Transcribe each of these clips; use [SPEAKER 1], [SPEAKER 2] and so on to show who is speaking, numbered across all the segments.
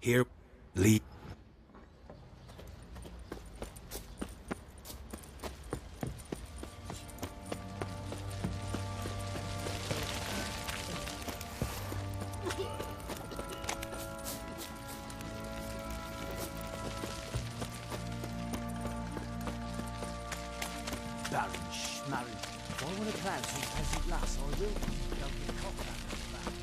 [SPEAKER 1] Here, lead.
[SPEAKER 2] Baron Schmarren. Why want to clown some peasant lass, I will? Don't get cocked out of that.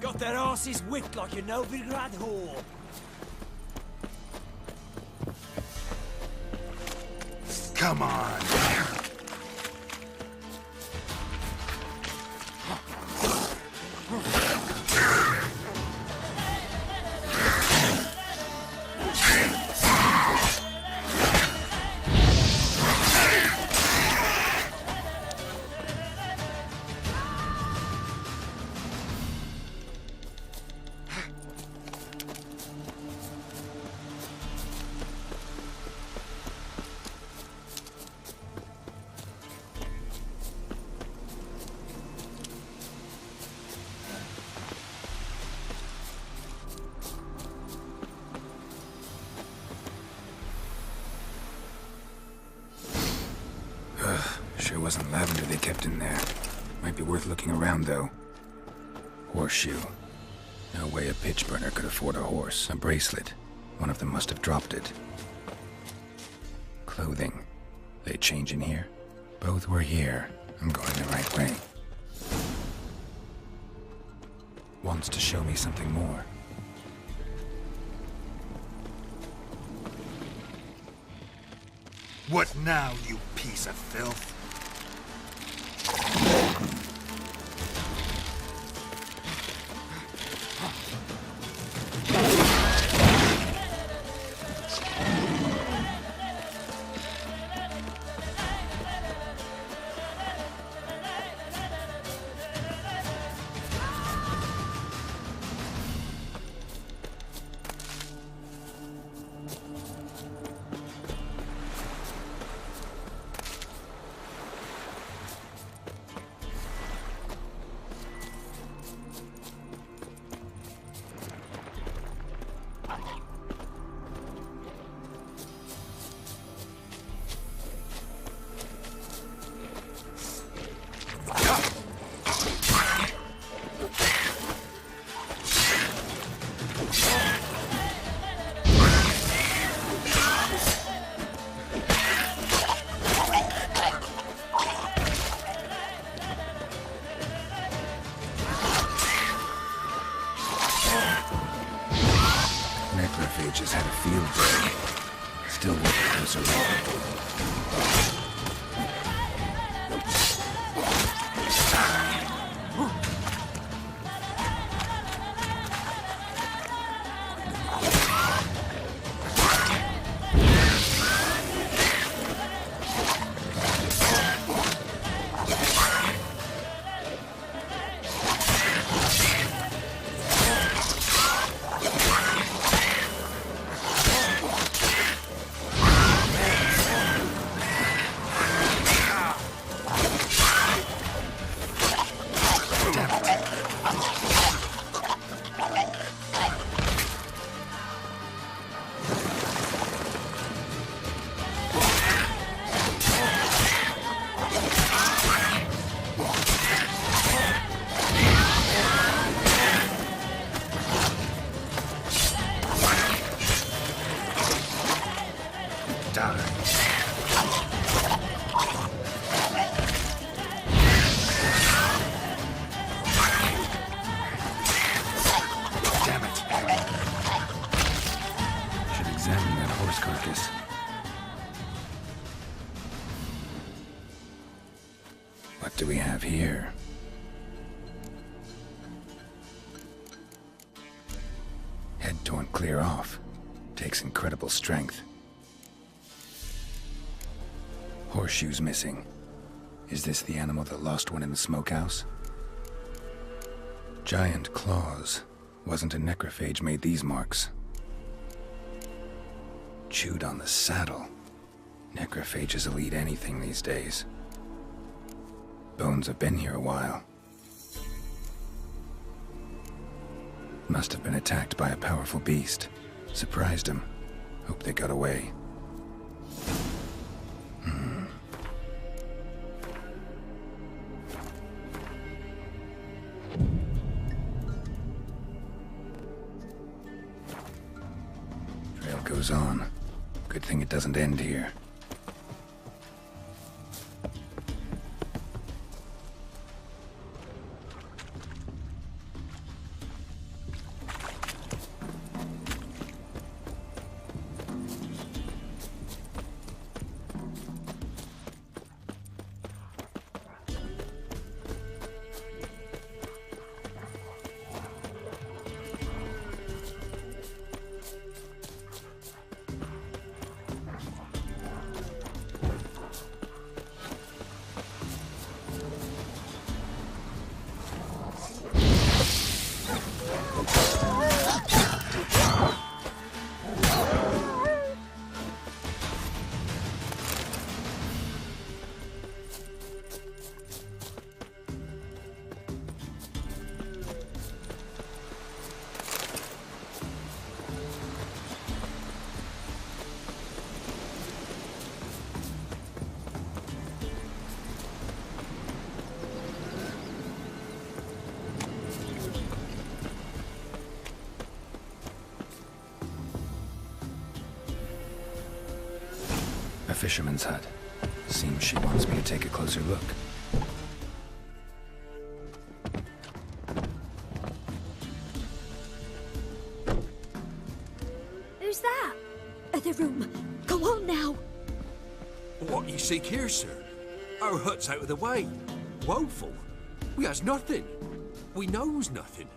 [SPEAKER 3] Got their asses whipped like a Novigrad whore.
[SPEAKER 1] Come on. Sure wasn't lavender they kept in there. Might be worth looking around, though. Horseshoe. No way a pitch burner could afford a horse. A bracelet. One of them must have dropped it. Clothing. They change in here? Both were here. I'm going the right way. Wants to show me something more.
[SPEAKER 4] What now, you piece of filth?
[SPEAKER 1] Necrophages had a field day. Still worth closer look. What do we have here? Head torn clear off. Takes incredible strength. Horseshoe's missing. Is this the animal that lost one in the smokehouse? Giant claws. Wasn't a necrophage made these marks. Chewed on the saddle. Necrophages will eat anything these days. Bones have been here a while. Must have been attacked by a powerful beast. Surprised him. Hope they got away. Trail goes on. Good thing it doesn't end here. A fisherman's hut. Seems she wants me to take a closer look.
[SPEAKER 5] Who's that? Other room. Go on now.
[SPEAKER 3] What you seek here, sir? Our hut's out of the way. Woeful. We has nothing. We knows nothing.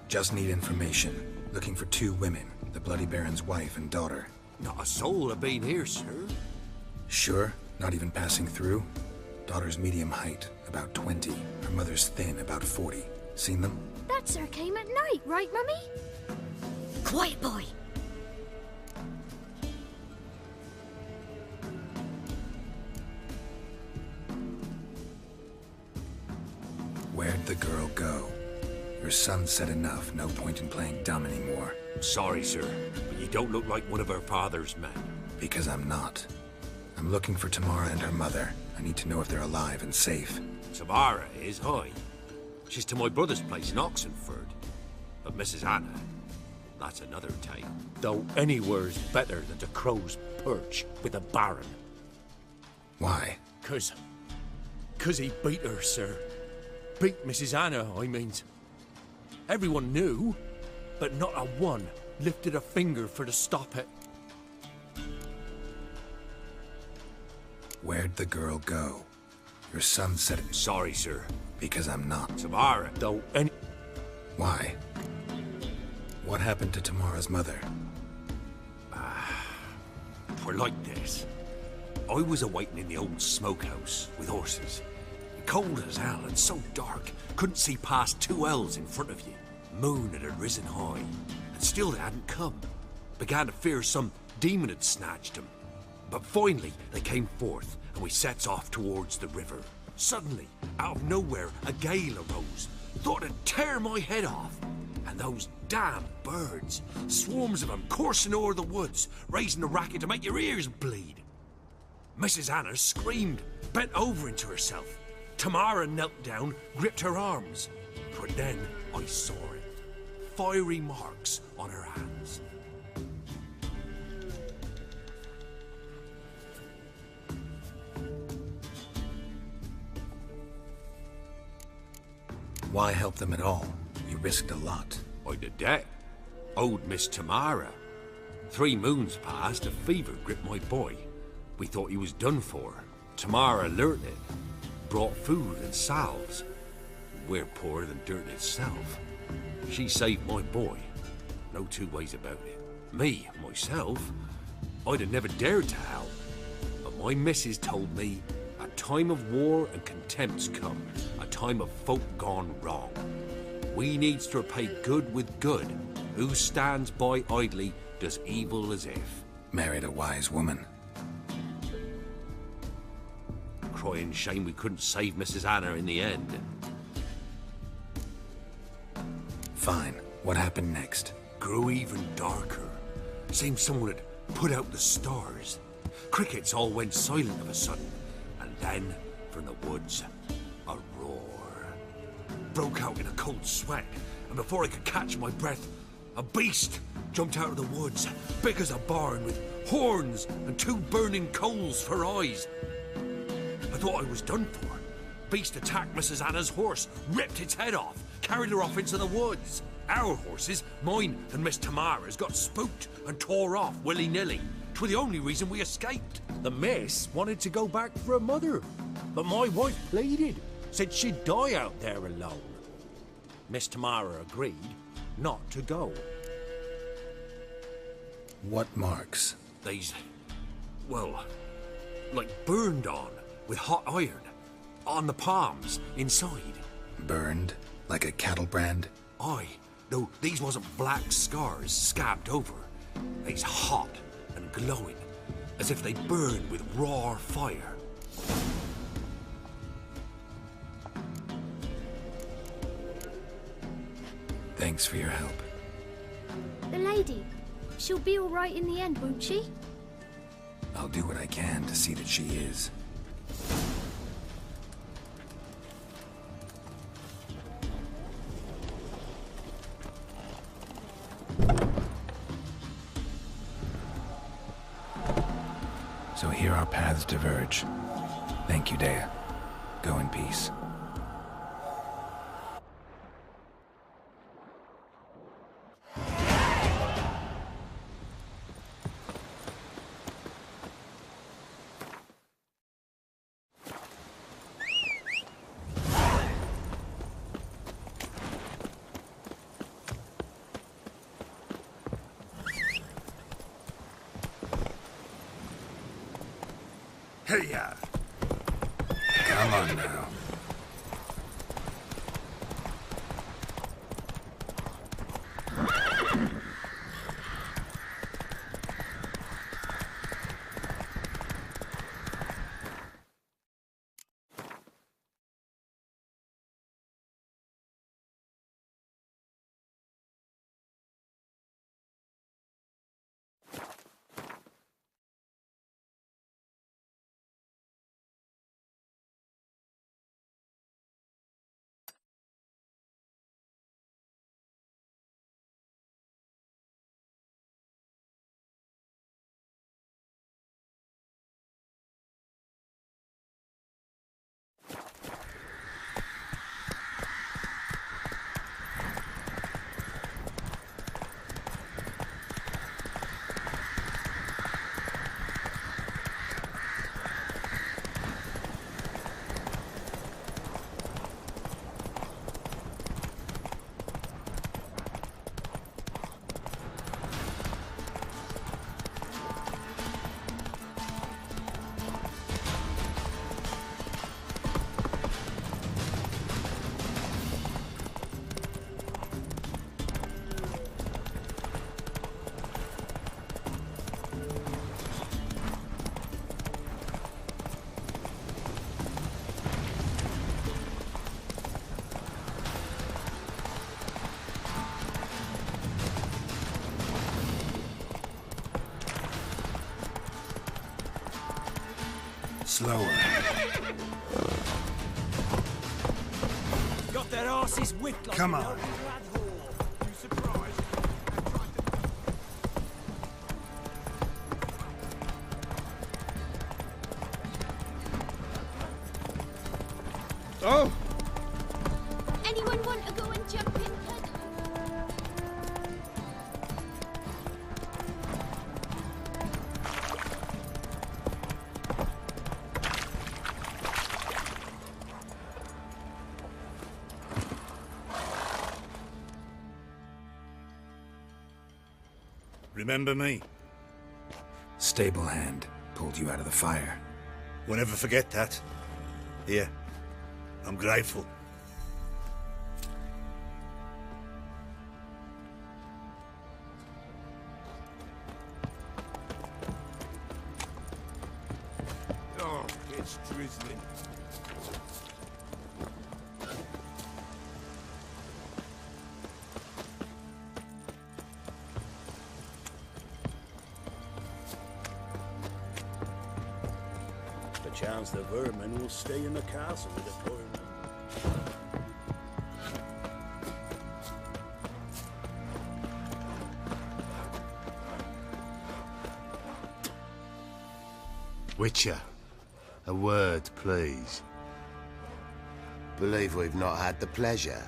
[SPEAKER 1] Just need information. Looking for 2 women. The Bloody Baron's wife and daughter.
[SPEAKER 3] Not a soul have been here, sir.
[SPEAKER 1] Sure? Not even passing through? Daughter's medium height, about 20. Her mother's thin, about 40. Seen them?
[SPEAKER 5] That sir came at night, right, Mummy? Quiet, boy.
[SPEAKER 1] Where'd the girl go? Your son said enough. No point in playing dumb anymore.
[SPEAKER 3] Sorry, sir, but you don't look like one of our father's men.
[SPEAKER 1] Because I'm not. I'm looking for Tamara and her mother. I need to know if they're alive and safe.
[SPEAKER 3] Tamara is, aye. She's to my brother's place in Oxenford. But Mrs. Anna, that's another tale. Though anywhere's better than the Crow's Perch with the Baron.
[SPEAKER 1] Why?
[SPEAKER 3] 'Cause he beat her, sir. Beat Mrs. Anna, I means. Everyone knew, but not a one lifted a finger for to stop it.
[SPEAKER 1] Where'd the girl go? Your son said it.
[SPEAKER 3] Sorry, sir.
[SPEAKER 1] Because I'm not.
[SPEAKER 3] Tamara, though any...
[SPEAKER 1] Why? What happened to Tamara's mother?
[SPEAKER 3] We're like this. I was awaiting in the old smokehouse with horses. Cold as hell and so dark, couldn't see past 2 ells in front of you. Moon had risen high, and still they hadn't come. Began to fear some demon had snatched them. But finally, they came forth, and we sets off towards the river. Suddenly, out of nowhere, a gale arose. Thought it'd tear my head off. And those damn birds, swarms of them coursing o'er the woods, raising a racket to make your ears bleed. Mrs. Anna screamed, bent over into herself. Tamara knelt down, gripped her arms. For then I saw it. Fiery marks on her hands.
[SPEAKER 1] Why help them at all? You risked a lot.
[SPEAKER 3] I did that. Owed Miss Tamara. 3 moons passed, a fever gripped my boy. We thought he was done for. Tamara learnt it. Brought food and salves. We're poorer than dirt itself. She saved my boy. No 2 ways about it. Me, myself, I'd have never dared to howl. But my missus told me a time of war and contempt's come, a time of folk gone wrong. We needs to repay good with good. Who stands by idly does evil as if.
[SPEAKER 1] Married a wise woman.
[SPEAKER 3] Crying shame we couldn't save Mrs. Anna in the end.
[SPEAKER 1] Fine. What happened next?
[SPEAKER 3] Grew even darker. Seemed someone had put out the stars. Crickets all went silent of a sudden. And then, from the woods, a roar. Broke out in a cold sweat, and before I could catch my breath, a beast jumped out of the woods, big as a barn, with horns and 2 burning coals for eyes. I thought I was done for. Beast attacked Mrs. Anna's horse, ripped its head off, carried her off into the woods. Our horses, mine and Miss Tamara's, got spooked and tore off willy-nilly. 'Twere the only reason we escaped.
[SPEAKER 2] The miss wanted to go back for her mother, but my wife pleaded, said she'd die out there alone. Miss Tamara agreed not to go.
[SPEAKER 1] What marks?
[SPEAKER 3] They's, well, like burned on with hot iron. On the palms, inside.
[SPEAKER 1] Burned? Like a cattle brand?
[SPEAKER 3] Aye, though these wasn't black scars scabbed over. They's hot and glowing, as if they burned with raw fire.
[SPEAKER 1] Thanks for your help.
[SPEAKER 5] The lady. She'll be all right in the end, won't she?
[SPEAKER 1] I'll do what I can to see that she is. So here our paths diverge. Thank you, Dea. Go in peace.
[SPEAKER 4] Hey-ya!
[SPEAKER 1] Come on now. Slower.
[SPEAKER 2] Got their asses whipped like
[SPEAKER 4] Come
[SPEAKER 2] an
[SPEAKER 4] on.
[SPEAKER 2] old lad whore. You surprised?
[SPEAKER 4] Oh!
[SPEAKER 5] Anyone want to go and jump in, Pud?
[SPEAKER 4] Remember me?
[SPEAKER 1] Stable hand pulled you out of the fire.
[SPEAKER 4] We'll never forget that. Here. I'm grateful.
[SPEAKER 2] Oh, it's drizzling. Chance the vermin will stay in the castle with the poor man.
[SPEAKER 6] Witcher, a word, please.
[SPEAKER 7] Believe we've not had the pleasure.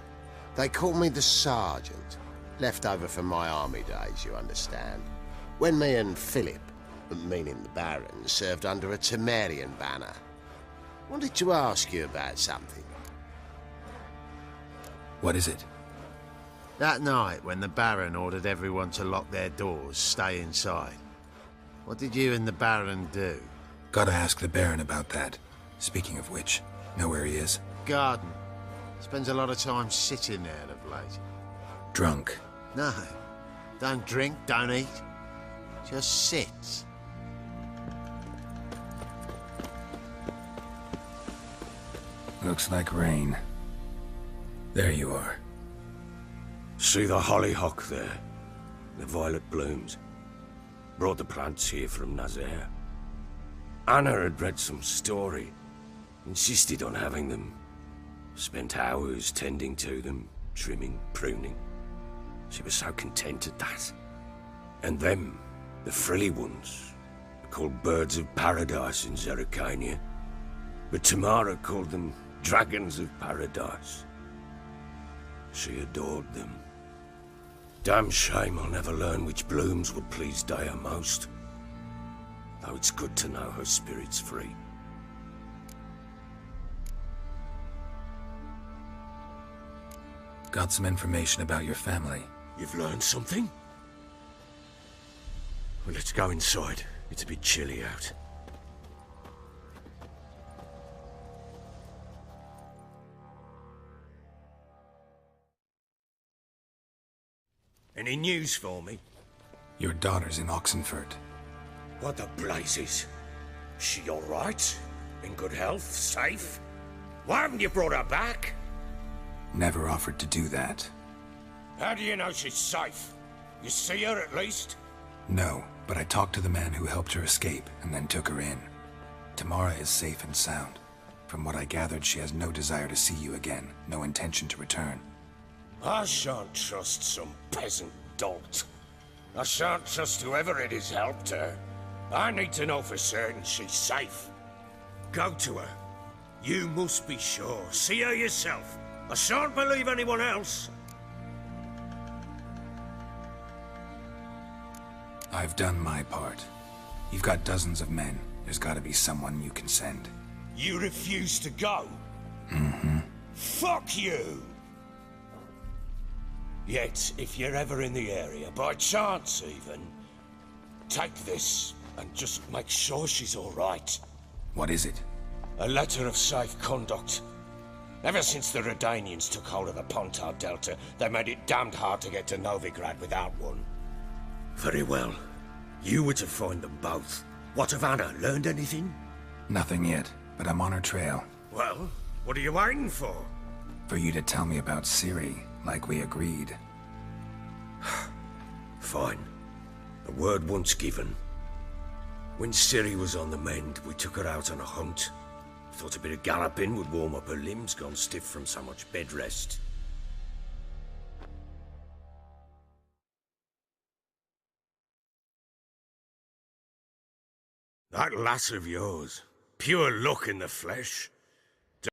[SPEAKER 7] They call me the Sergeant. Left over from my army days, you understand. When me and Philip, meaning the Baron, served under a Temerian banner. Wanted to ask you about something.
[SPEAKER 1] What is it?
[SPEAKER 6] That night when the Baron ordered everyone to lock their doors, stay inside. What did you and the Baron do?
[SPEAKER 1] Gotta ask the Baron about that. Speaking of which, know where he is?
[SPEAKER 6] Garden. Spends a lot of time sitting there of late.
[SPEAKER 1] Drunk.
[SPEAKER 6] No. Don't drink, don't eat. Just sits.
[SPEAKER 1] Looks like rain. There you are.
[SPEAKER 3] See the hollyhock there? The violet blooms. Brought the plants here from Nazaire. Anna had read some story. Insisted on having them. Spent hours tending to them, trimming, pruning. She was so content at that. And them, the frilly ones, are called birds of paradise in Zerrikania. But Tamara called them dragons of paradise. She adored them. Damn shame I'll never learn which blooms would please Daya most. Though it's good to know her spirit's free.
[SPEAKER 1] Got some information about your family.
[SPEAKER 3] You've learned something? Well, let's go inside. It's a bit chilly out. Any news for me?
[SPEAKER 1] Your daughter's in Oxenfurt.
[SPEAKER 3] What the blazes? She all right? In good health? Safe? Why haven't you brought her back?
[SPEAKER 1] Never offered to do that.
[SPEAKER 3] How do you know she's safe? You see her at least?
[SPEAKER 1] No, but I talked to the man who helped her escape and then took her in. Tamara is safe and sound. From what I gathered, she has no desire to see you again, no intention to return.
[SPEAKER 3] I shan't trust some peasant dolt. I shan't trust whoever it is helped her. I need to know for certain she's safe. Go to her. You must be sure. See her yourself. I shan't believe anyone else.
[SPEAKER 1] I've done my part. You've got dozens of men. There's gotta be someone you can send.
[SPEAKER 3] You refuse to go?
[SPEAKER 1] Mm-hmm.
[SPEAKER 3] Fuck you! Yet, if you're ever in the area, by chance even, take this and just make sure she's all right.
[SPEAKER 1] What is it?
[SPEAKER 3] A letter of safe conduct. Ever since the Redanians took hold of the Pontar Delta, they made it damned hard to get to Novigrad without one. Very well. You were to find them both. What of Anna? Learned anything?
[SPEAKER 1] Nothing yet, but I'm on her trail.
[SPEAKER 3] Well, what are you waiting for?
[SPEAKER 1] For you to tell me about Ciri, like we agreed.
[SPEAKER 3] Fine. The word once given. When Ciri was on the mend, we took her out on a hunt. Thought a bit of galloping would warm up her limbs, gone stiff from so much bed rest. That lass of yours, pure luck in the flesh.